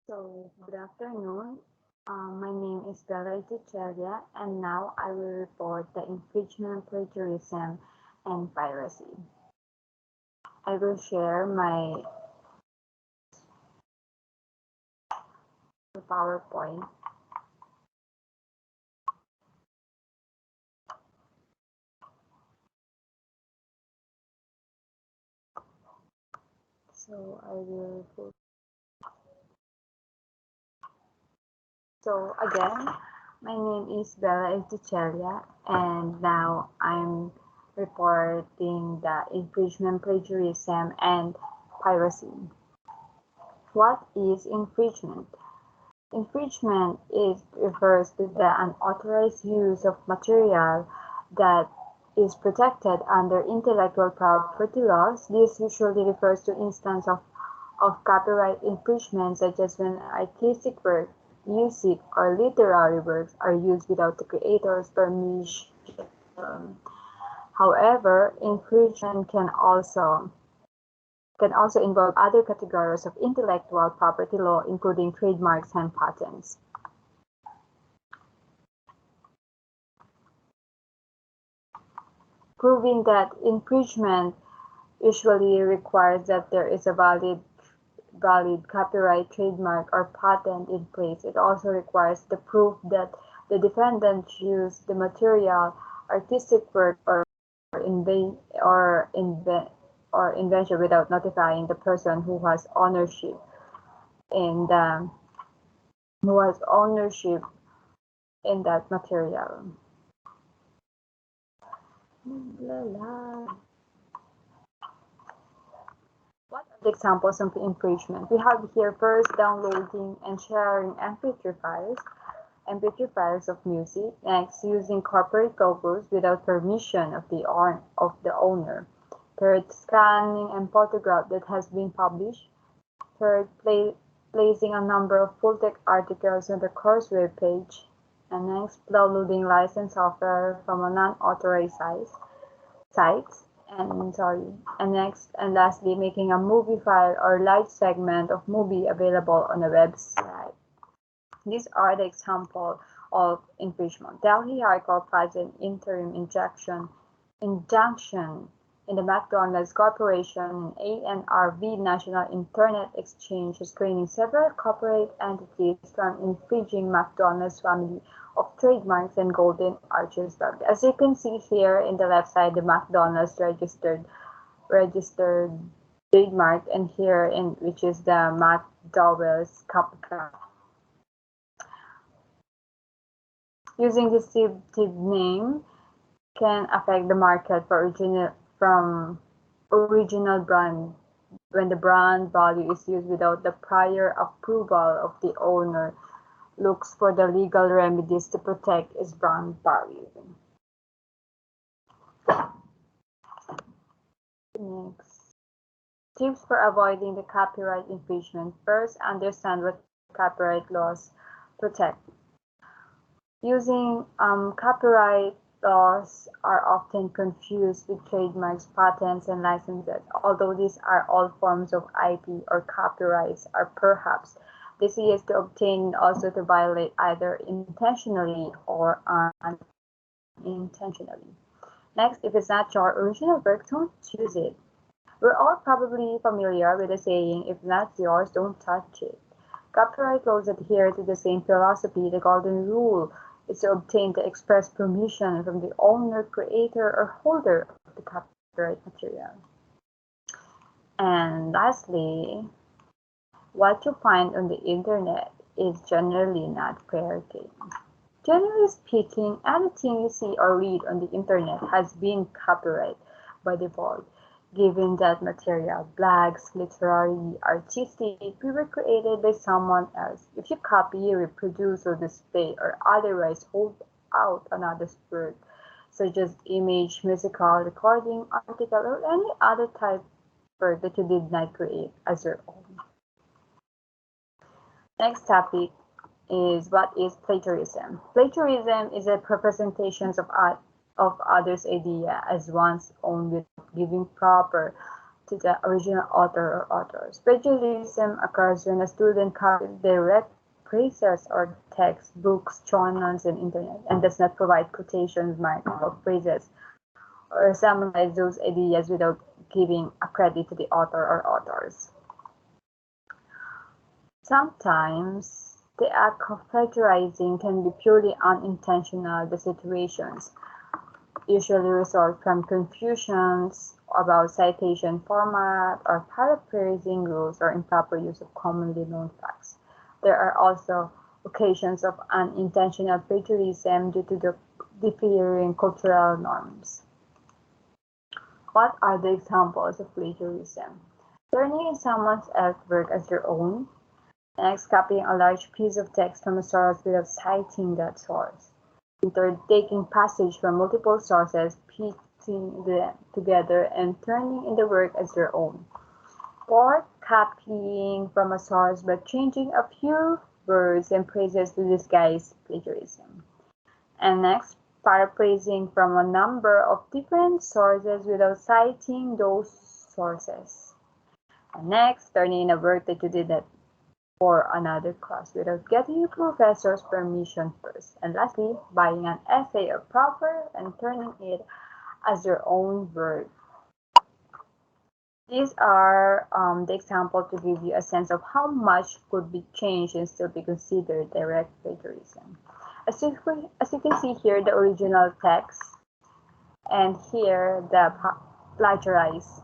Good afternoon. My name is Ditchella, and now I will report the infringement, plagiarism, and piracy. I will share my PowerPoint. So I will put. So again, my name is Ditchella, and now I'm reporting the infringement, plagiarism, and piracy. What is infringement? Infringement refers to the unauthorized use of material that is protected under intellectual property laws. This usually refers to instances of copyright infringement, such as when artistic work, music, or literary works are used without the creator's permission. However, infringement can also involve other categories of intellectual property law, including trademarks and patents. Proving that infringement usually requires that there is a valid copyright, trademark, or patent in place. It also requires the proof that the defendant used the material, artistic work, or invention without notifying the person who has ownership in that material. What are the examples of infringement? We have here first downloading and sharing MP3 files of music. Next, using corporate logos without permission of the owner. Third, scanning and photograph that has been published. Third, placing a number of full-text articles on the course web page. And next, downloading licensed software from a non-authorized sites. And next and lastly, making a movie file or large segment of movie available on a website. These are the examples of infringement. Delhi High Court passed an interim injunction in the McDonald's Corporation and ANRV National Internet Exchange, restraining several corporate entities from infringing McDonald's family of trademarks and golden arches logo. As you can see here in the left side, the McDonald's registered trademark, and here which is the McDowell's copycat. Using this deceptive name can affect the market for original brand when the brand value is used without the prior approval of the owner. Looks for the legal remedies to protect its brand value. Next, tips for avoiding the copyright infringement. First, understand what copyright laws protect. Using copyright laws are often confused with trademarks, patents, and licenses. Although these are all forms of IP or copyrights, are perhaps the easiest to obtain and also to violate either intentionally or unintentionally. Next, if it's not your original work, don't use it. We're all probably familiar with the saying, if not yours, don't touch it. Copyright laws adhere to the same philosophy. The golden rule is to obtain the express permission from the owner, creator, or holder of the copyright material. And lastly, what you find on the internet is generally not fair game. Generally speaking, anything you see or read on the internet has been copyrighted by default, given that material, blogs, literary, artistic, we were created by someone else. If you copy, reproduce, or display, or otherwise hold out another's work, such as image, musical, recording, article, or any other type of work that you did not create as your own. Next topic is what is plagiarism. Plagiarism is a representation of others' idea as one's own without giving proper to the original author or authors. Plagiarism occurs when a student copies direct phrases or text, books, journals, and internet, and does not provide quotation marks or phrases or summarize those ideas without giving a credit to the author or authors. Sometimes the act of plagiarizing can be purely unintentional. The situations usually result from confusions about citation format or paraphrasing rules or improper use of commonly known facts. There are also occasions of unintentional plagiarism due to the differing cultural norms. What are the examples of plagiarism? Turning someone else's work as their own. Next, copying a large piece of text from a source without citing that source. And third, taking passages from multiple sources, piecing them together, and turning in the work as their own. Fourth, copying from a source but changing a few words and phrases to disguise plagiarism. And next, paraphrasing from a number of different sources without citing those sources. And next, turning in a work that you did not for another class without getting your professor's permission first. And lastly, buying an essay or proper and turning it as your own work. These are the example to give you a sense of how much could be changed and still be considered direct plagiarism. As you can see here, the original text, and here the plagiarized.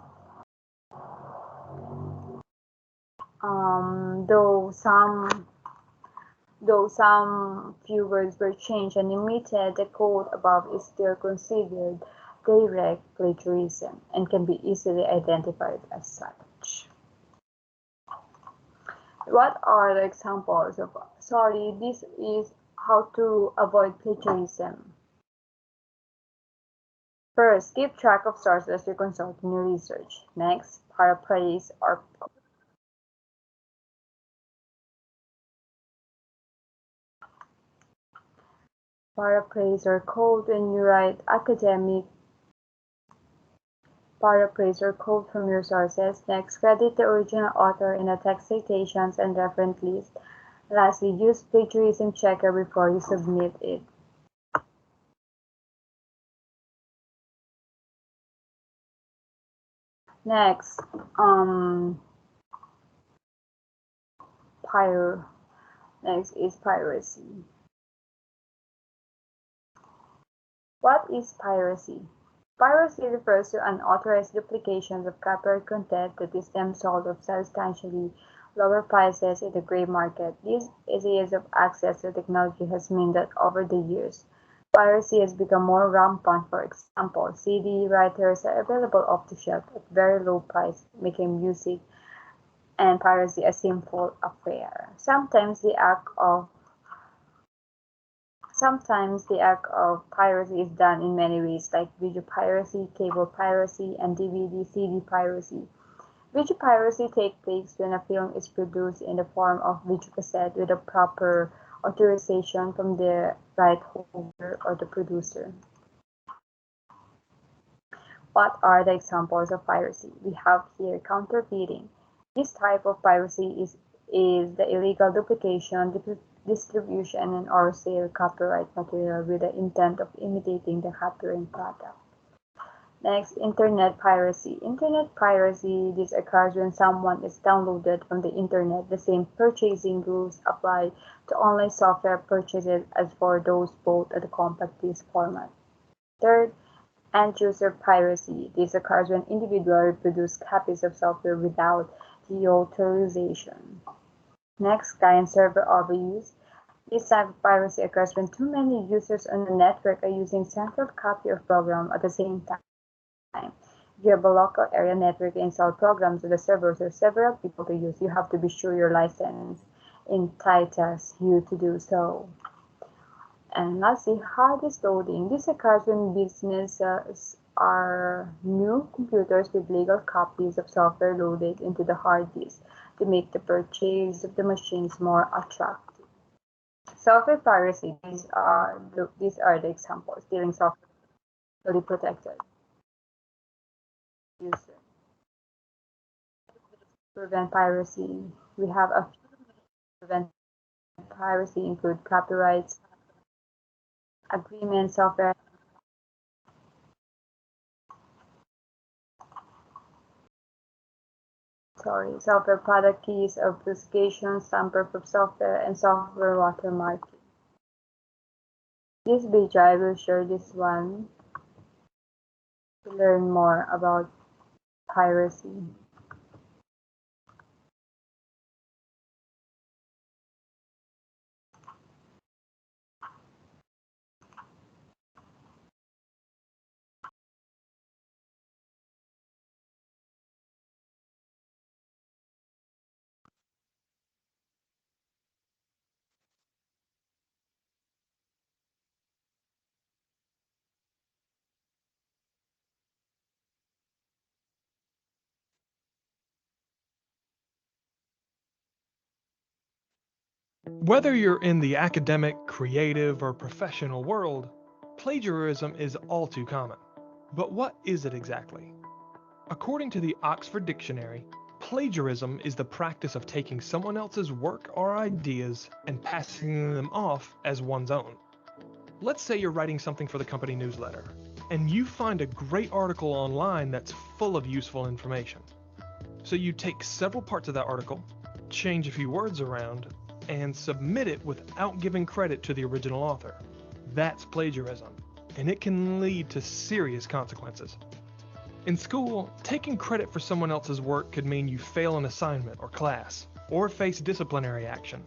Though some few words were changed and omitted, the quote above is still considered direct plagiarism and can be easily identified as such. What are the examples of? This is how to avoid plagiarism. First, keep track of sources you consult in your research. Next, paraphrase or quote when you write academic. Paraphrase or quote from your sources. Next, credit the original author in the text citations and reference list. Lastly, use plagiarism checker before you submit it. Next, Next is piracy. What is piracy? Piracy refers to unauthorized duplications of copyright content that is then sold at substantially lower prices in the gray market. This ease of access to technology has meant that over the years, piracy has become more rampant. For example, CD writers are available off the shelf at very low price, making music and piracy a sinful affair. Sometimes the act of piracy is done in many ways, like video piracy, cable piracy, and DVD/CD piracy. Video piracy takes place when a film is produced in the form of videocassette with a proper authorization from the right holder or the producer. What are the examples of piracy? We have here counterfeiting. This type of piracy is the illegal duplication, distribution, and or sale of copyright material with the intent of imitating the copyright product. Next, internet piracy. Internet piracy, this occurs when someone is downloaded from the internet. The same purchasing rules apply to online software purchases as for those bought at the compact disc format. Third, end-user piracy. This occurs when individuals reproduce copies of software without the authorization. Next, client-server overuse. This type of piracy occurs when too many users on the network are using central copy of program at the same time. If you have a local area network installed programs on the servers or several people to use, you have to be sure your license entitles you to do so. And lastly, hard disk loading. This occurs when businesses are new computers with legal copies of software loaded into the hard disk to make the purchase of the machines more attractive. Software piracy. These are the examples. Stealing software fully protected user. prevent piracy. We have a few ways to prevent piracy include copyrights, agreements, software product keys, obfuscation, tamper proof software, and software watermarking. This page I will share this one to learn more about piracy. Whether you're in the academic, creative, or professional world, plagiarism is all too common. But what is it exactly? According to the Oxford Dictionary, plagiarism is the practice of taking someone else's work or ideas and passing them off as one's own. Let's say you're writing something for the company newsletter, and you find a great article online that's full of useful information. So you take several parts of that article, change a few words around, and submit it without giving credit to the original author. That's plagiarism, and it can lead to serious consequences. In school, taking credit for someone else's work could mean you fail an assignment or class, or face disciplinary action.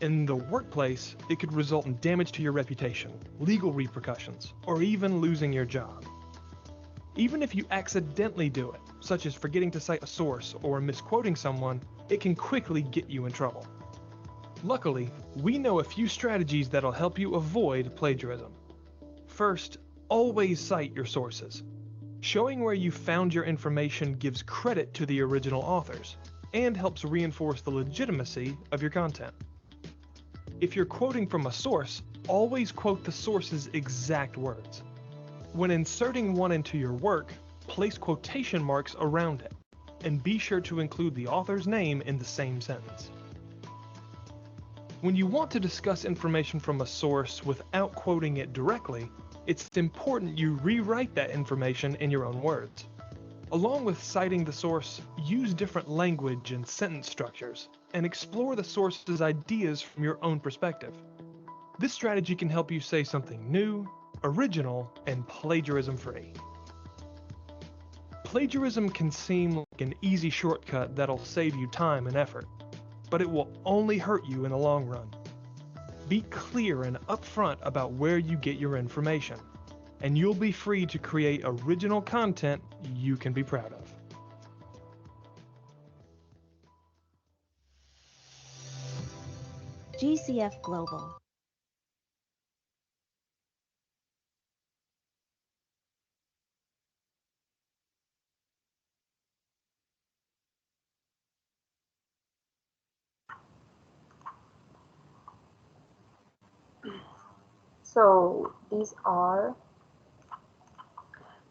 In the workplace, it could result in damage to your reputation, legal repercussions, or even losing your job. Even if you accidentally do it, such as forgetting to cite a source or misquoting someone, it can quickly get you in trouble. Luckily, we know a few strategies that'll help you avoid plagiarism. First, always cite your sources. Showing where you found your information gives credit to the original authors and helps reinforce the legitimacy of your content. If you're quoting from a source, always quote the source's exact words. When inserting one into your work, place quotation marks around it, and be sure to include the author's name in the same sentence. When you want to discuss information from a source without quoting it directly, it's important you rewrite that information in your own words. Along with citing the source, use different language and sentence structures, and explore the source's ideas from your own perspective. This strategy can help you say something new, original, and plagiarism-free. Plagiarism can seem like an easy shortcut that'll save you time and effort, but it will only hurt you in the long run. Be clear and upfront about where you get your information, and you'll be free to create original content you can be proud of. GCF Global.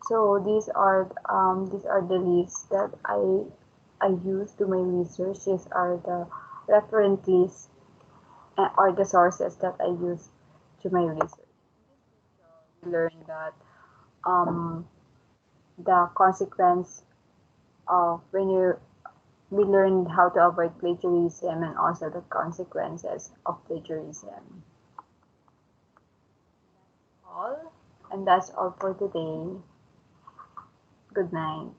So these are the lists that I use to my research. These are the reference lists or the sources that I use to my research. We learned that um, the consequence of when you we learned how to avoid plagiarism and also the consequences of plagiarism. All and that's all for today. Good night.